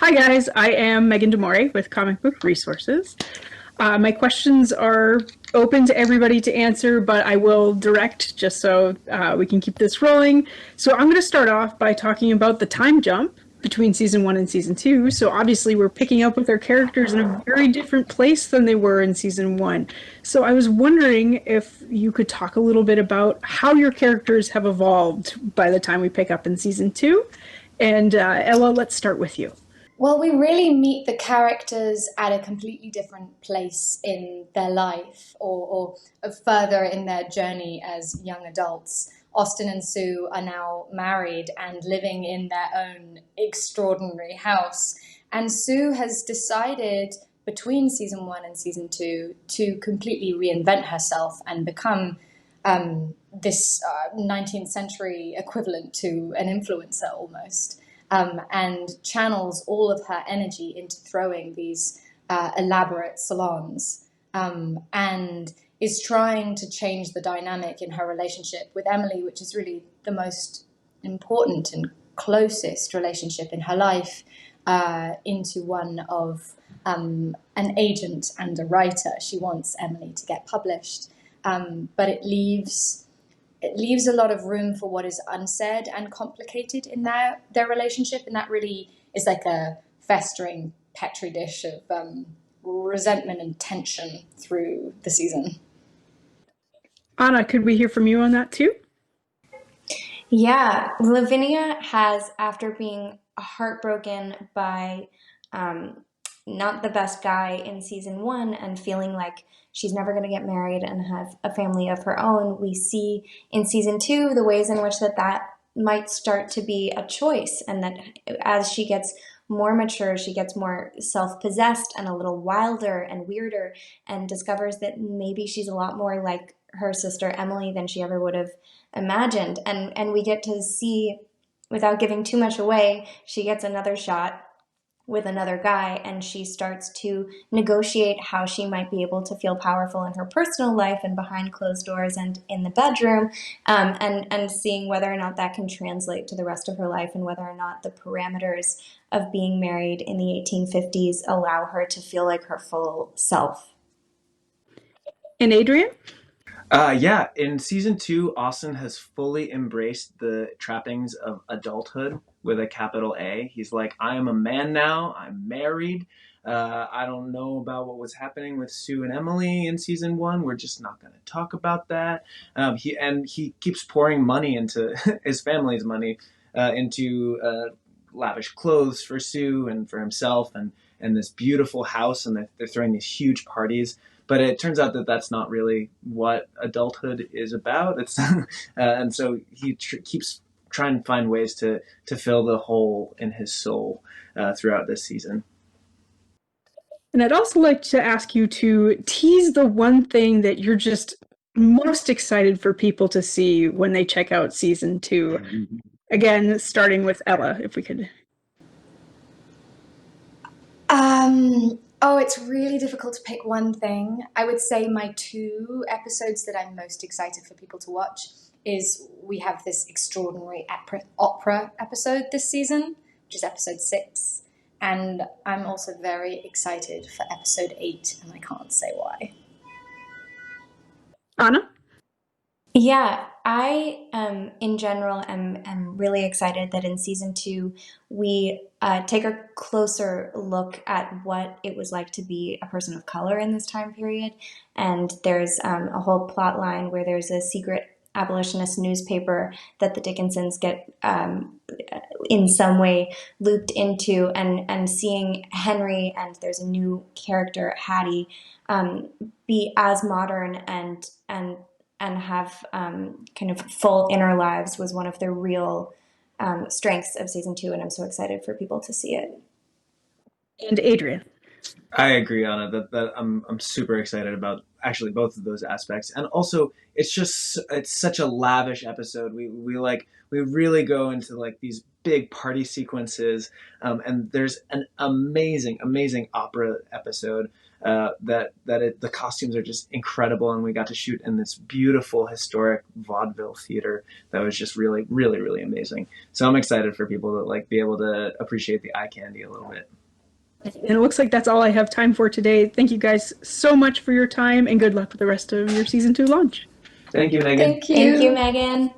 Hi guys, I am Megan Demore with Comic Book Resources. My questions are open to everybody to answer, but I will direct just so we can keep this rolling. So I'm going to start off by talking about the time jump between season one and season two. So obviously we're picking up with our characters in a very different place than they were in season one. So I was wondering if you could talk a little bit about how your characters have evolved by the time we pick up in season two. And Ella, let's start with you. Well, we really meet the characters at a completely different place in their life or further in their journey as young adults. Austin and Sue are now married and living in their own extraordinary house. And Sue has decided between season one and season two to completely reinvent herself and become this 19th century equivalent to an influencer almost. And channels all of her energy into throwing these elaborate salons, and is trying to change the dynamic in her relationship with Emily, which is really the most important and closest relationship in her life, into one of an agent and a writer. She wants Emily to get published, but it leaves a lot of room for what is unsaid and complicated in their relationship, and that really is like a festering petri dish of resentment and tension through the season. Anna, could we hear from you on that too? Yeah, Lavinia has, after being heartbroken by not the best guy in season one and feeling like she's never going to get married and have a family of her own, we see in season two the ways in which that might start to be a choice, and that as she gets more mature, she gets more self-possessed and a little wilder and weirder, and discovers that maybe she's a lot more like her sister Emily than she ever would have imagined. And we get to see, without giving too much away, she gets another shot with another guy, and she starts to negotiate how she might be able to feel powerful in her personal life and behind closed doors and in the bedroom, and seeing whether or not that can translate to the rest of her life, and whether or not the parameters of being married in the 1850s allow her to feel like her full self. And Adrian? Yeah, in season two, Austin has fully embraced the trappings of adulthood with a capital A. He's like, I am a man now. I'm married. I don't know about what was happening with Sue and Emily in season one. We're just not going to talk about that. He keeps pouring money into his family's money into lavish clothes for Sue and for himself, and this beautiful house, and they're throwing these huge parties. But it turns out that that's not really what adulthood is about. It's and so he keeps trying to find ways to fill the hole in his soul throughout this season. And I'd also like to ask you to tease the one thing that you're just most excited for people to see when they check out season two. Again, starting with Ella, if we could. Oh, it's really difficult to pick one thing. I would say my two episodes that I'm most excited for people to watch is we have this extraordinary opera episode this season, which is episode 6. And I'm also very excited for episode 8, and I can't say why. Anna? Yeah, I in general am really excited that in season two we take a closer look at what it was like to be a person of color in this time period. And there's a whole plot line where there's a secret abolitionist newspaper that the Dickinsons get in some way looped into, and seeing Henry, and there's a new character, Hattie, be as modern and have kind of full inner lives was one of the real strengths of season two, and I'm so excited for people to see it. And Adrian? I agree, Anna. That I'm super excited about actually both of those aspects, and also it's such a lavish episode. We really go into like these big party sequences, and there's an amazing opera episode. The costumes are just incredible, and we got to shoot in this beautiful historic vaudeville theater that was just really amazing. So I'm excited for people to like be able to appreciate the eye candy a little bit. And it looks like that's all I have time for today. Thank you guys so much for your time, and good luck with the rest of your season 2 launch. Thank you, Megan. Thank you. Thank you, Megan.